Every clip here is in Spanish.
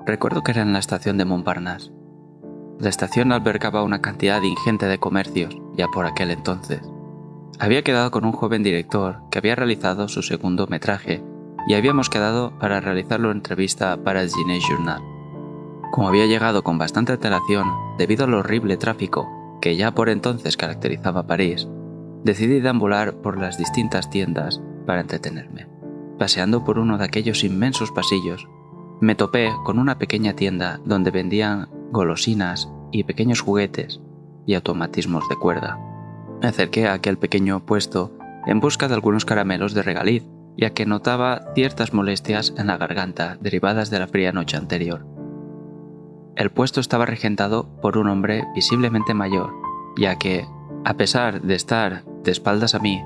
Recuerdo que era en la estación de Montparnasse. La estación albergaba una cantidad ingente de comercios, ya por aquel entonces. Había quedado con un joven director que había realizado su segundo metraje y habíamos quedado para realizar la entrevista para el Ciné Journal. Como había llegado con bastante antelación, debido al horrible tráfico que ya por entonces caracterizaba París, decidí deambular por las distintas tiendas para entretenerme. Paseando por uno de aquellos inmensos pasillos, me topé con una pequeña tienda donde vendían golosinas y pequeños juguetes y automatismos de cuerda. Me acerqué a aquel pequeño puesto en busca de algunos caramelos de regaliz, ya que notaba ciertas molestias en la garganta derivadas de la fría noche anterior. El puesto estaba regentado por un hombre visiblemente mayor, ya que, a pesar de estar de espaldas a mí,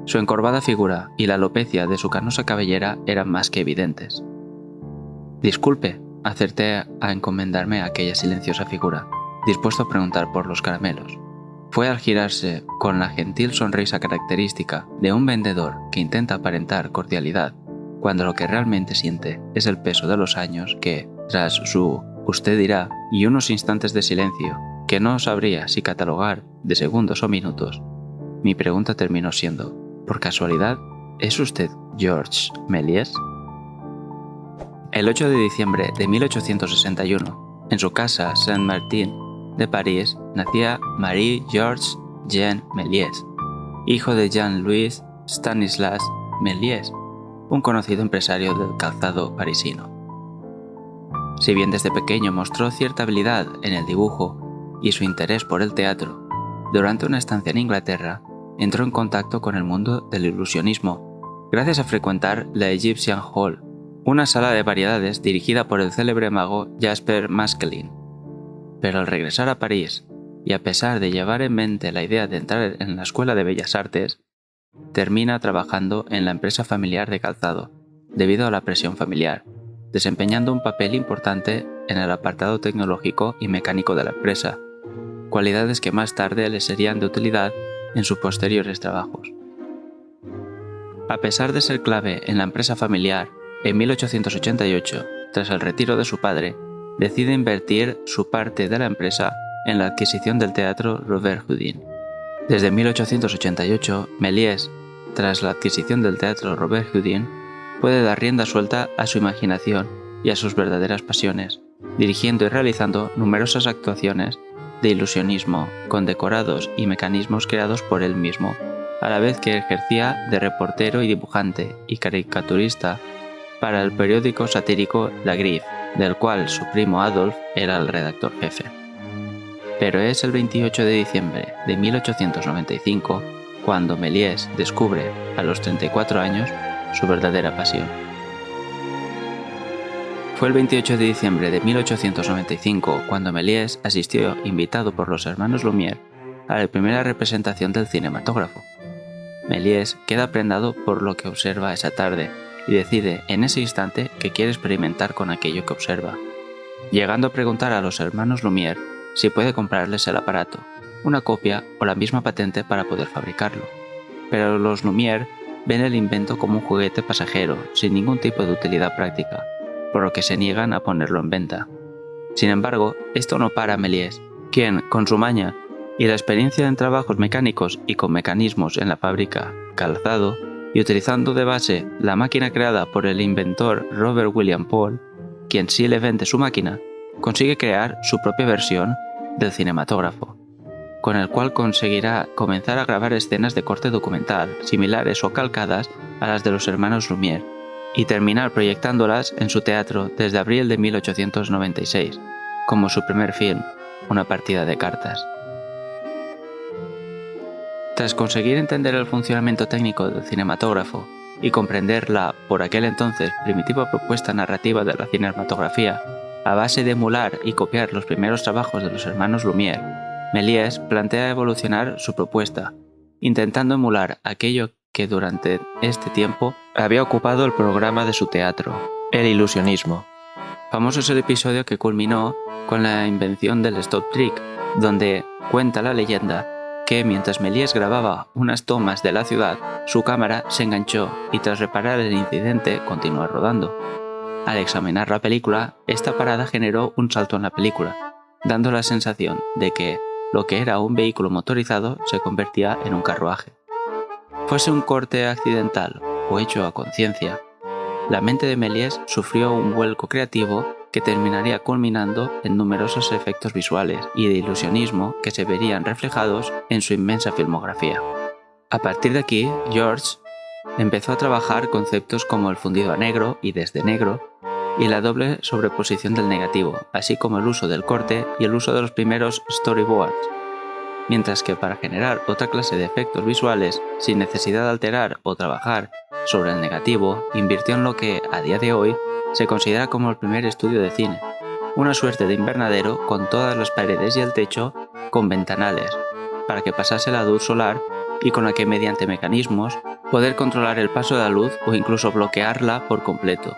su encorvada figura y la alopecia de su canosa cabellera eran más que evidentes. «Disculpe», acerté a encomendarme a aquella silenciosa figura, dispuesto a preguntar por los caramelos. Fue al girarse con la gentil sonrisa característica de un vendedor que intenta aparentar cordialidad, cuando lo que realmente siente es el peso de los años que, tras su «usted dirá» y unos instantes de silencio, que no sabría si catalogar de segundos o minutos, mi pregunta terminó siendo, ¿por casualidad, es usted Georges Méliès? El 8 de diciembre de 1861, en su casa Saint-Martin de París, nacía Marie-Georges Jean Méliès, hijo de Jean-Louis Stanislas Méliès, un conocido empresario del calzado parisino. Si bien desde pequeño mostró cierta habilidad en el dibujo y su interés por el teatro, durante una estancia en Inglaterra entró en contacto con el mundo del ilusionismo, gracias a frecuentar la Egyptian Hall, una sala de variedades dirigida por el célebre mago Jasper Maskelyne. Pero al regresar a París, y a pesar de llevar en mente la idea de entrar en la Escuela de Bellas Artes, termina trabajando en la empresa familiar de calzado, debido a la presión familiar, desempeñando un papel importante en el apartado tecnológico y mecánico de la empresa, cualidades que más tarde le serían de utilidad en sus posteriores trabajos. A pesar de ser clave en la empresa familiar, en 1888, tras el retiro de su padre, decide invertir su parte de la empresa en la adquisición del teatro Robert Houdin. Desde 1888, Méliès, tras la adquisición del teatro Robert Houdin, puede dar rienda suelta a su imaginación y a sus verdaderas pasiones, dirigiendo y realizando numerosas actuaciones de ilusionismo con decorados y mecanismos creados por él mismo, a la vez que ejercía de reportero y dibujante y caricaturista para el periódico satírico La Griffe, del cual su primo Adolphe era el redactor jefe. Pero es el 28 de diciembre de 1895 cuando Méliès descubre, a los 34 años, su verdadera pasión. Fue el 28 de diciembre de 1895 cuando Méliès asistió, invitado por los hermanos Lumière, a la primera representación del cinematógrafo. Méliès queda prendado por lo que observa esa tarde y decide en ese instante que quiere experimentar con aquello que observa, llegando a preguntar a los hermanos Lumière si puede comprarles el aparato, una copia o la misma patente para poder fabricarlo. Pero los Lumière ven el invento como un juguete pasajero, sin ningún tipo de utilidad práctica, por lo que se niegan a ponerlo en venta. Sin embargo, esto no para a Méliès, quien, con su maña y la experiencia en trabajos mecánicos y con mecanismos en la fábrica calzado, y utilizando de base la máquina creada por el inventor Robert William Paul, quien sí le vende su máquina, consigue crear su propia versión del cinematógrafo, con el cual conseguirá comenzar a grabar escenas de corte documental, similares o calcadas a las de los hermanos Lumière, y terminar proyectándolas en su teatro desde abril de 1896, como su primer film, Una partida de cartas. Tras conseguir entender el funcionamiento técnico del cinematógrafo y comprender la, por aquel entonces, primitiva propuesta narrativa de la cinematografía, a base de emular y copiar los primeros trabajos de los hermanos Lumière, Méliès plantea evolucionar su propuesta, intentando emular aquello que durante este tiempo había ocupado el programa de su teatro, el ilusionismo. Famoso es el episodio que culminó con la invención del stop trick, donde cuenta la leyenda que mientras Méliès grababa unas tomas de la ciudad, su cámara se enganchó y tras reparar el incidente continuó rodando. Al examinar la película, esta parada generó un salto en la película, dando la sensación de que lo que era un vehículo motorizado se convertía en un carruaje. Fuese un corte accidental o hecho a conciencia, la mente de Méliès sufrió un vuelco creativo que terminaría culminando en numerosos efectos visuales y de ilusionismo que se verían reflejados en su inmensa filmografía. A partir de aquí, George empezó a trabajar conceptos como el fundido a negro y desde negro, y la doble sobreposición del negativo, así como el uso del corte y el uso de los primeros storyboards, mientras que para generar otra clase de efectos visuales sin necesidad de alterar o trabajar sobre el negativo, invirtió en lo que, a día de hoy, se considera como el primer estudio de cine, una suerte de invernadero con todas las paredes y el techo con ventanales, para que pasase la luz solar y con la que mediante mecanismos poder controlar el paso de la luz o incluso bloquearla por completo,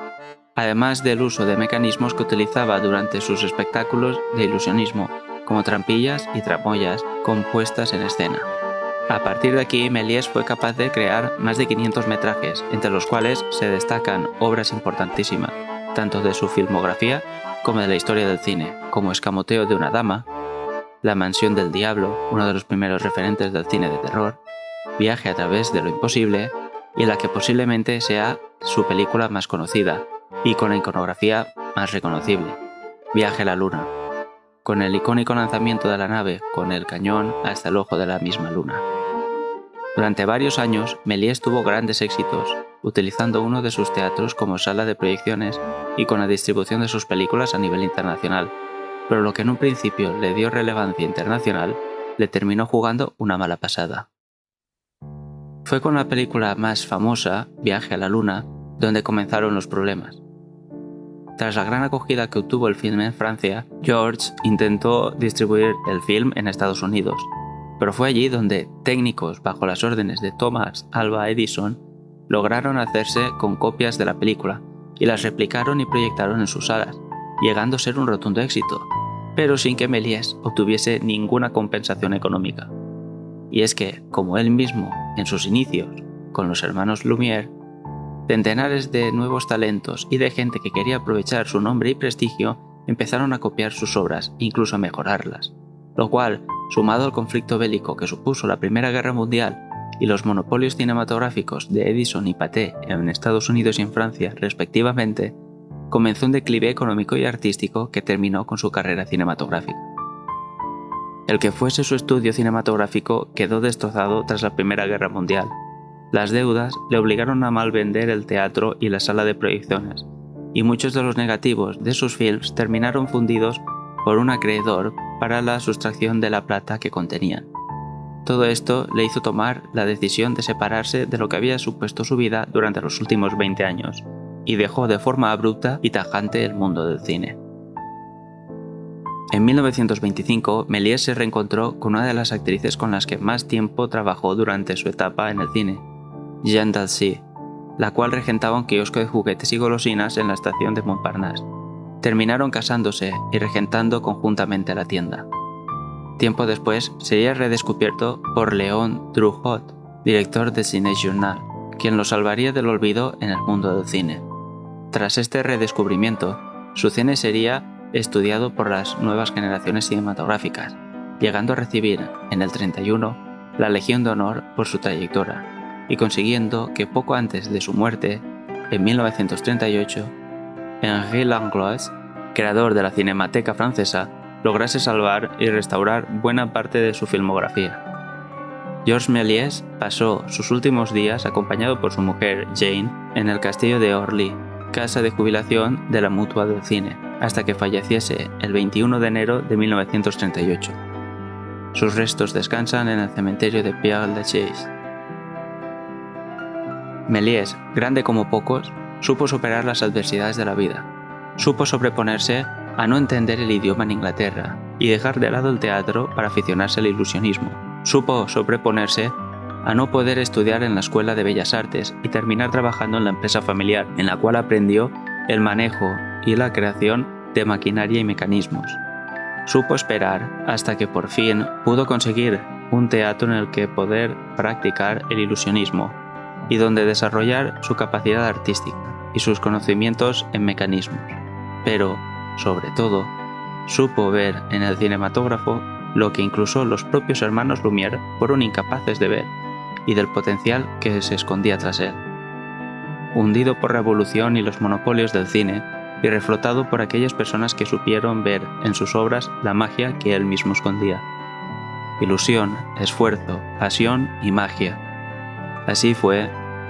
además del uso de mecanismos que utilizaba durante sus espectáculos de ilusionismo, como trampillas y tramoyas compuestas en escena. A partir de aquí, Méliès fue capaz de crear más de 500 metrajes, entre los cuales se destacan obras importantísimas, tanto de su filmografía como de la historia del cine, como Escamoteo de una dama, La mansión del diablo, uno de los primeros referentes del cine de terror, Viaje a través de lo imposible, y la que posiblemente sea su película más conocida, y con la iconografía más reconocible, Viaje a la luna, con el icónico lanzamiento de la nave con el cañón hasta el ojo de la misma luna. Durante varios años, Méliès tuvo grandes éxitos, utilizando uno de sus teatros como sala de proyecciones y con la distribución de sus películas a nivel internacional, pero lo que en un principio le dio relevancia internacional, le terminó jugando una mala pasada. Fue con la película más famosa, Viaje a la luna, donde comenzaron los problemas. Tras la gran acogida que obtuvo el film en Francia, George intentó distribuir el film en Estados Unidos, pero fue allí donde técnicos bajo las órdenes de Thomas Alva Edison lograron hacerse con copias de la película y las replicaron y proyectaron en sus salas, llegando a ser un rotundo éxito, pero sin que Méliès obtuviese ninguna compensación económica. Y es que, como él mismo, en sus inicios, con los hermanos Lumière, centenares de nuevos talentos y de gente que quería aprovechar su nombre y prestigio empezaron a copiar sus obras e incluso a mejorarlas, lo cual, sumado al conflicto bélico que supuso la Primera Guerra Mundial y los monopolios cinematográficos de Edison y Pathé en Estados Unidos y en Francia respectivamente, comenzó un declive económico y artístico que terminó con su carrera cinematográfica. El que fuese su estudio cinematográfico quedó destrozado tras la Primera Guerra Mundial. Las deudas le obligaron a malvender el teatro y la sala de proyecciones, y muchos de los negativos de sus films terminaron fundidos por un acreedor para la sustracción de la plata que contenían. Todo esto le hizo tomar la decisión de separarse de lo que había supuesto su vida durante los últimos 20 años, y dejó de forma abrupta y tajante el mundo del cine. En 1925, Méliès se reencontró con una de las actrices con las que más tiempo trabajó durante su etapa en el cine, Jeanne Dalcy, la cual regentaba un kiosco de juguetes y golosinas en la estación de Montparnasse. Terminaron casándose y regentando conjuntamente la tienda. Tiempo después sería redescubierto por Léon Drouot, director de Ciné Journal, quien lo salvaría del olvido en el mundo del cine. Tras este redescubrimiento, su cine sería estudiado por las nuevas generaciones cinematográficas, llegando a recibir, en el 31, la Legión de Honor por su trayectoria, y consiguiendo que poco antes de su muerte, en 1938, Henri Langlois, creador de la Cinemateca francesa, lograse salvar y restaurar buena parte de su filmografía. Georges Méliès pasó sus últimos días acompañado por su mujer Jane en el castillo de Orly, casa de jubilación de la Mutua del Cine, hasta que falleciese el 21 de enero de 1938. Sus restos descansan en el cementerio de Père-Lachaise. Méliès, grande como pocos, supo superar las adversidades de la vida. Supo sobreponerse a no entender el idioma en Inglaterra y dejar de lado el teatro para aficionarse al ilusionismo. Supo sobreponerse a no poder estudiar en la Escuela de Bellas Artes y terminar trabajando en la empresa familiar, en la cual aprendió el manejo y la creación de maquinaria y mecanismos. Supo esperar hasta que por fin pudo conseguir un teatro en el que poder practicar el ilusionismo y donde desarrollar su capacidad artística. y sus conocimientos en mecanismos, pero, sobre todo, supo ver en el cinematógrafo lo que incluso los propios hermanos Lumière fueron incapaces de ver, y del potencial que se escondía tras él. Hundido por la evolución y los monopolios del cine, y reflotado por aquellas personas que supieron ver en sus obras la magia que él mismo escondía. Ilusión, esfuerzo, pasión y magia. Así fue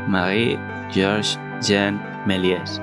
Marie-Georges Jean Méliès.